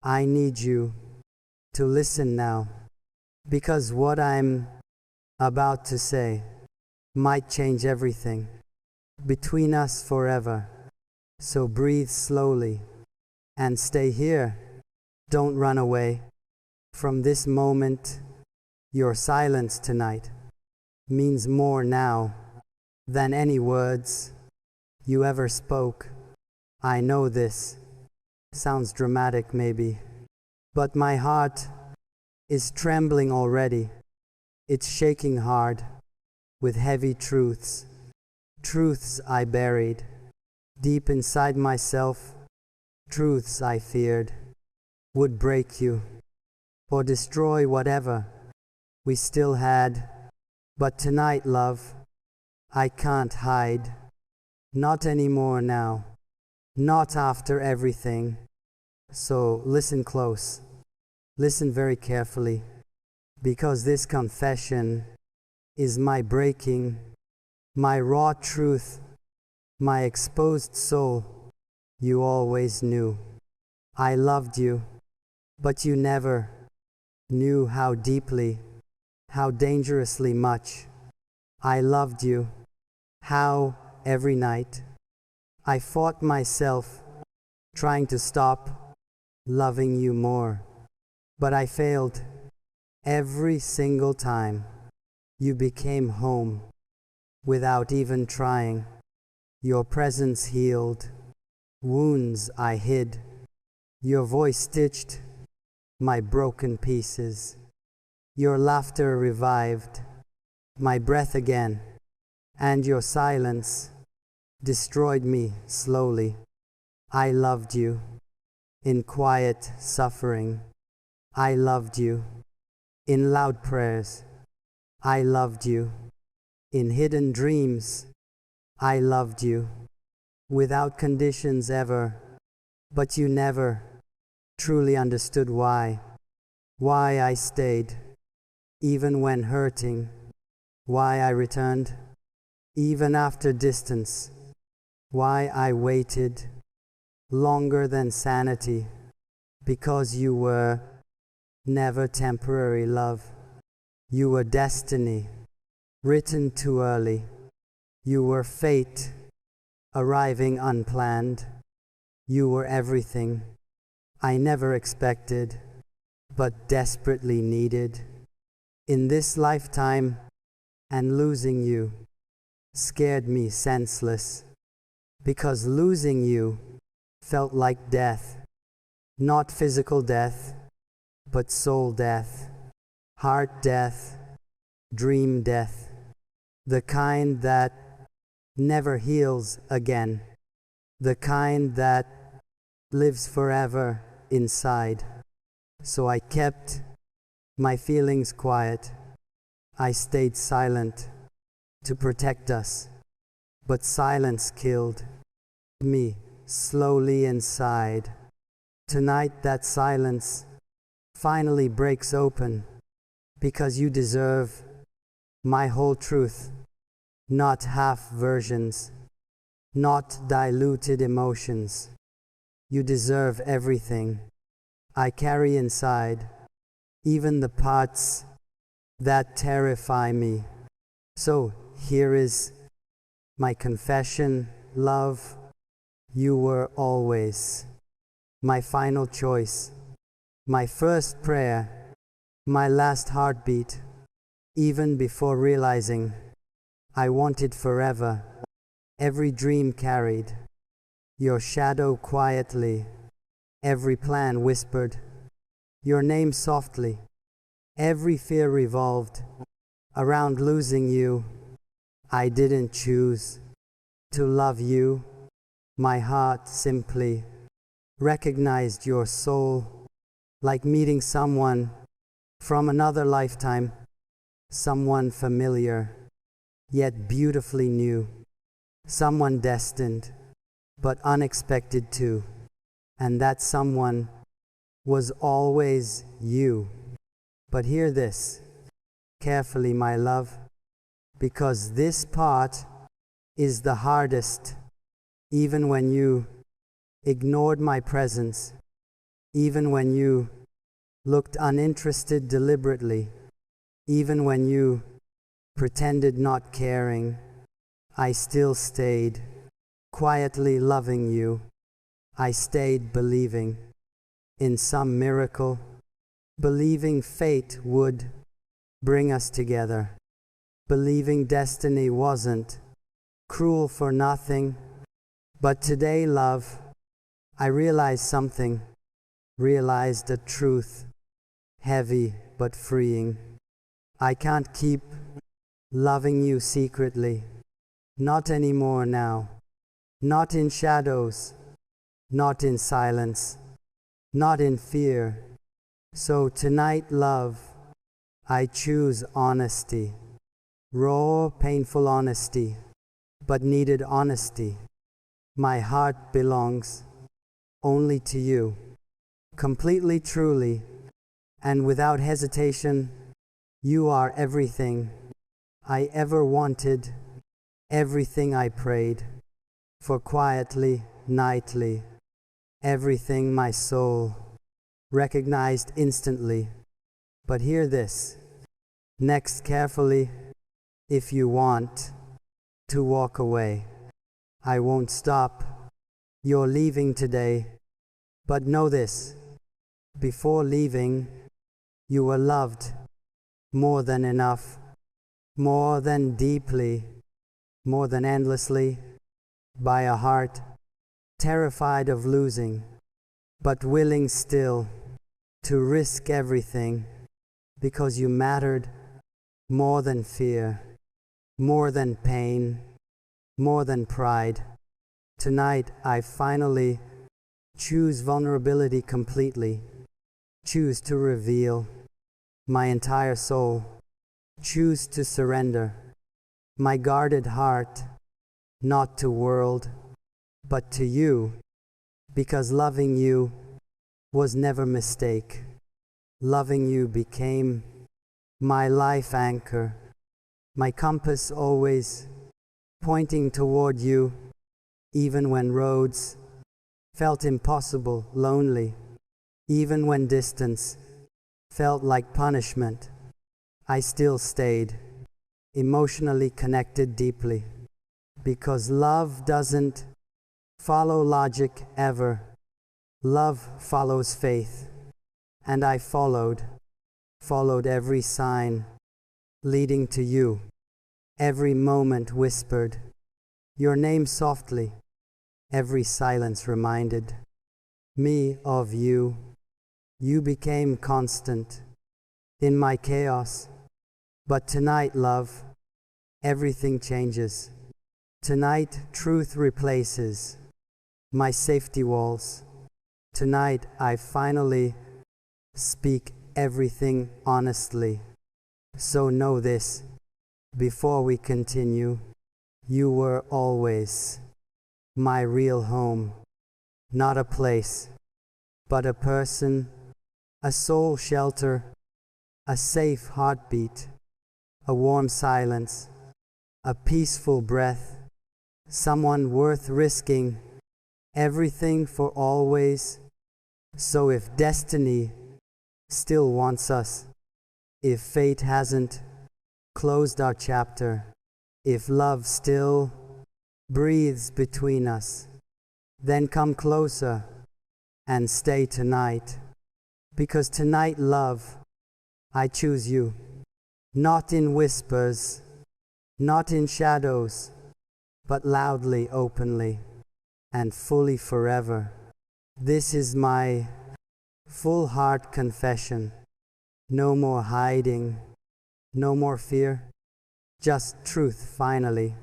I need you to listen now, because what I'm about to say might change everything between us forever. So breathe slowly and stay here. Don't run away from this moment. Your silence tonight means more now than any words you ever spoke. I know this sounds dramatic maybe, but my heart is trembling already. It's shaking hard with heavy truths I buried deep inside myself, truths I feared would break you or destroy whatever we still had. But tonight, love, I can't hide, not anymore now, not after everything. So listen close, listen very carefully, because this confession is my breaking, my raw truth, my exposed soul. You always knew I loved you, but you never knew how deeply, how dangerously much I loved you, how every night I fought myself trying to stop loving you more, but I failed every single time. You became home without even trying. Your presence healed wounds I hid. Your voice stitched my broken pieces. Your laughter revived my breath again, and your silence destroyed me slowly. I loved you in quiet suffering. I loved you in loud prayers. I loved you in hidden dreams. I loved you without conditions ever, but you never truly understood why I stayed even when hurting, why I returned even after distance, why I waited longer than sanity, because you were never temporary love. You were destiny, written too early. You were fate, arriving unplanned. You were everything I never expected, but desperately needed in this lifetime, and losing you scared me senseless, because losing you felt like death, not physical death, but soul death, heart death, dream death, the kind that never heals again, the kind that lives forever inside. So I kept my feelings quiet. I stayed silent to protect us, but silence killed me slowly inside. Tonight that silence finally breaks open, because you deserve my whole truth, not half versions, not diluted emotions. You deserve everything I carry inside, even the parts that terrify me. So here is my confession, love. You were always my final choice, my first prayer, my last heartbeat, even before realizing I wanted forever. Every dream carried your shadow quietly, every plan whispered your name softly, every fear revolved around losing you. I didn't choose to love you. My heart simply recognized your soul, like meeting someone from another lifetime, someone familiar, yet beautifully new, someone destined, but unexpected too. And that someone was always you. But hear this carefully, my love, because this part is the hardest. Even when you ignored my presence, even when you looked uninterested deliberately, even when you pretended not caring, I still stayed, quietly loving you. I stayed believing in some miracle, believing fate would bring us together, believing destiny wasn't cruel for nothing. But today, love, I realized something, realized a truth, heavy but freeing. I can't keep loving you secretly, not anymore now, not in shadows, not in silence, not in fear. So tonight, love, I choose honesty, raw, painful honesty, but needed honesty. My heart belongs only to you, completely, truly, and without hesitation. You are everything I ever wanted, everything I prayed for quietly, nightly, everything my soul recognized instantly. But hear this next carefully. If you want to walk away, I won't stop. You're leaving today, but know this: before leaving, you were loved more than enough, more than deeply, more than endlessly, by a heart terrified of losing, but willing still to risk everything, because you mattered more than fear, more than pain, more than pride. Tonight I finally choose vulnerability completely, choose to reveal my entire soul, choose to surrender my guarded heart, not to world, but to you, because loving you was never mistake. Loving you became my life anchor, my compass always pointing toward you, even when roads felt impossible, lonely, even when distance felt like punishment. I still stayed, emotionally connected deeply, because love doesn't follow logic ever. Love follows faith, and I followed every sign leading to you. Every moment whispered your name softly, every silence reminded me of you. You became constant in my chaos. But tonight, love, everything changes. Tonight, truth replaces my safety walls. Tonight, I finally speak everything honestly. So know this, before we continue, you were always my real home, not a place, but a person, a soul shelter, a safe heartbeat, a warm silence, a peaceful breath, someone worth risking everything for always. So if destiny still wants us, if fate hasn't closed our chapter, if love still breathes between us, then come closer and stay tonight. Because tonight, love, I choose you, not in whispers, not in shadows, but loudly, openly, and fully forever. This is my full heart confession. No more hiding, no more fear, just truth finally,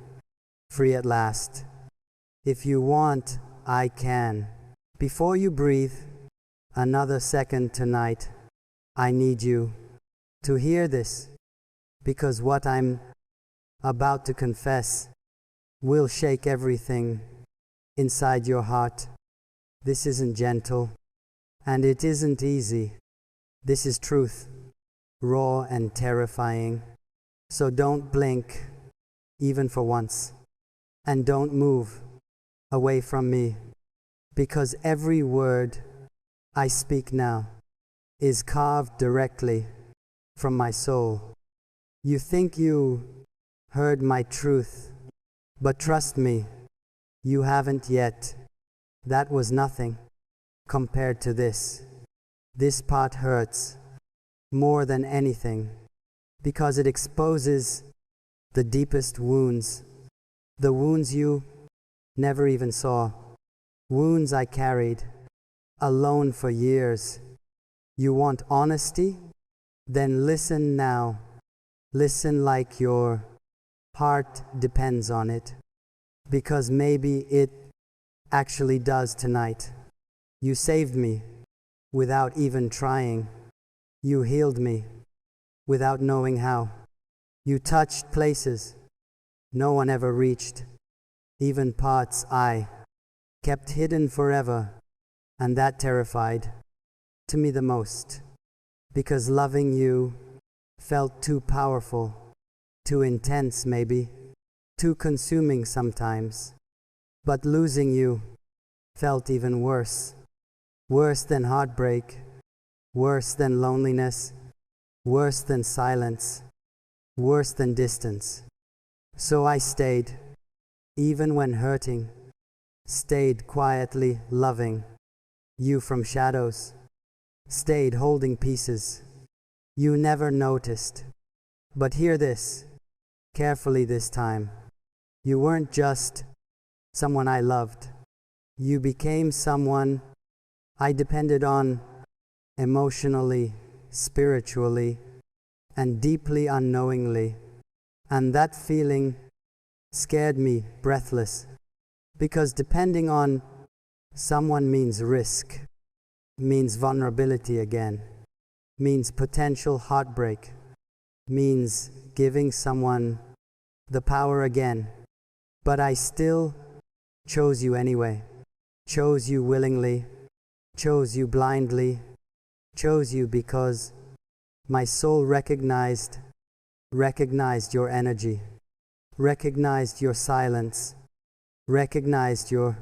free at last. If you want, I can. Before you breathe another second tonight, I need you to hear this, because what I'm about to confess will shake everything inside your heart. This isn't gentle, and it isn't easy. This is truth, raw and terrifying. So don't blink, even for once, and don't move away from me, because every word I speak now is carved directly from my soul. You think you heard my truth, but trust me, you haven't yet. That was nothing compared to this. This part hurts more than anything because it exposes the deepest wounds, the wounds you never even saw, wounds I carried alone for years. You want honesty? Then listen now. Listen like your heart depends on it, because maybe it actually does tonight. You saved me without even trying. You healed me without knowing how. You touched places no one ever reached, even parts I kept hidden forever, and that terrified to me the most, because loving you felt too powerful, too intense maybe, too consuming sometimes. But losing you felt even worse, worse than heartbreak, worse than loneliness, worse than silence, worse than distance. So I stayed, even when hurting, stayed quietly loving you from shadows, stayed holding pieces you never noticed. But hear this carefully this time. You weren't just someone I loved. You became someone I depended on emotionally, spiritually, and deeply unknowingly. And that feeling scared me breathless, because depending on someone means risk, means vulnerability again, means potential heartbreak, means giving someone the power again. But I still chose you anyway, chose you willingly, chose you blindly, chose you because my soul recognized your energy, recognized your silence, recognized your